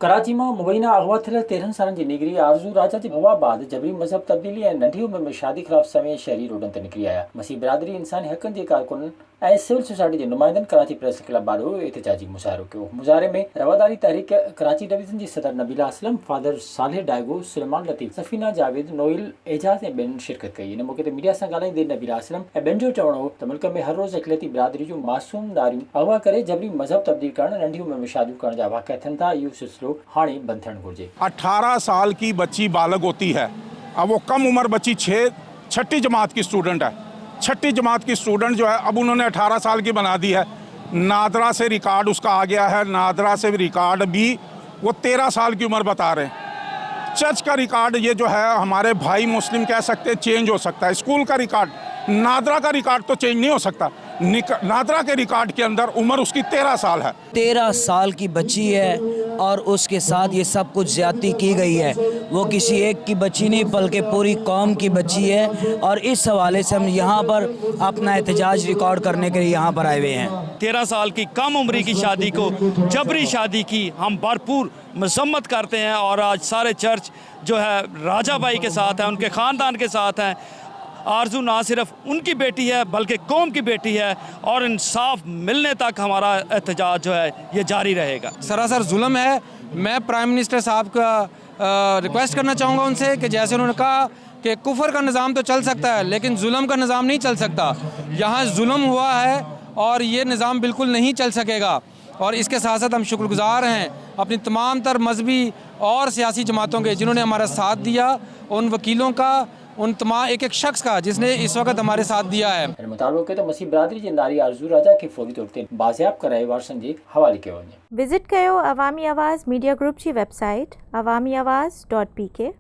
कराची में मुबैना अगवा थियल 13 सालनि जी निगरी आरज़ू राजा जे हवा बाद जबरी मजहब तब्दीली ऐं नंढी उम्र में शादी ख़िलाफ़ समेत शहरी रोडन ते निकिरी आया। मसीह बिरादरी इंसानी हक़नि जे कारकुननि ऐं सिविल सोसाइटी जे नुमाइंदनि कराची प्रेस क्लब बाॾो एहतजाजी मुज़ाहिरो कयो। मुज़ाहिरे में रवादारी तहरीक कराची डिवीज़न जी सदर नबीला असलम, फादर सालेह डायगो, सुलेमान लतीफ़, सफ़ीना जावेद, नोइल एजाज़ ऐं ॿियनि शिरकत कई। इन मौक़े ते मीडिया सां ॻाल्हाईंदे नबीला असलम ऐं ॿियनि जो चवणो हो त मुल्क में हर रोज़ अक़लियती बिरादरी जूं मासूम नारियूं अगवा करे जबरी मजहब तब्दील करण, नंढी उम्र में शादियूं करण जा वाक़िआ थियनि था। इहो सिलसिलो हाणे बंदि थियणु घुरिजे। 18 साल की बच्ची बालग होती है। अब वो कम उम्र बच्ची छठी जमात की स्टूडेंट है। छठी जमात की स्टूडेंट जो है अब उन्होंने 18 साल की बना दी है। नादरा से रिकॉर्ड उसका आ गया है। नादरा से रिकॉर्ड भी वो 13 साल की उम्र बता रहे हैं। चर्च का रिकॉर्ड ये जो है हमारे भाई मुस्लिम कह सकते हैं चेंज हो सकता है। स्कूल का रिकॉर्ड, नादरा का रिकॉर्ड तो चेंज नहीं हो सकता। नादरा के रिकॉर्ड के अंदर उम्र उसकी 13 साल है। 13 साल की बच्ची है और उसके साथ ये सब कुछ ज्यादती की गई है। वो किसी एक की बच्ची नहीं बल्कि पूरी कौम की बच्ची है और इस हवाले से हम यहाँ पर अपना एहतजाज रिकॉर्ड करने के लिए यहाँ पर आए हुए हैं। 13 साल की कम उम्री की शादी को जबरी शादी की हम भरपूर मजम्मत करते हैं और आज सारे चर्च जो है राजा भाई के साथ है, उनके ख़ानदान के साथ हैं। आरज़ू ना सिर्फ उनकी बेटी है बल्कि कौम की बेटी है और इंसाफ मिलने तक हमारा एहतजाज जो है ये जारी रहेगा। सरासर जुल्म है। मैं प्राइम मिनिस्टर साहब का रिक्वेस्ट करना चाहूँगा उनसे कि जैसे उन्होंने कहा कि कुफर का निज़ाम तो चल सकता है लेकिन जुल्म का निज़ाम नहीं चल सकता। यहाँ जुल्म हुआ है और ये निज़ाम बिल्कुल नहीं चल सकेगा। और इसके साथ साथ हम शुक्रगुजार हैं अपनी तमाम तर मजहबी और सियासी जमातों के जिन्होंने हमारा साथ दिया, उन वकीलों का, उन तमाम एक एक शख्स का जिसने इस वक्त हमारे साथ दिया है। मुताबिक तो मसीह बिरादरी जे नारी आरज़ू राजा के फौरी तौर ते बाज़ियाब कराए वारसनि जे हवाले कयो वञे। विज़िट कयो अवामी आवाज़ मीडिया ग्रुप जी वेबसाइट awamiawaz.pk।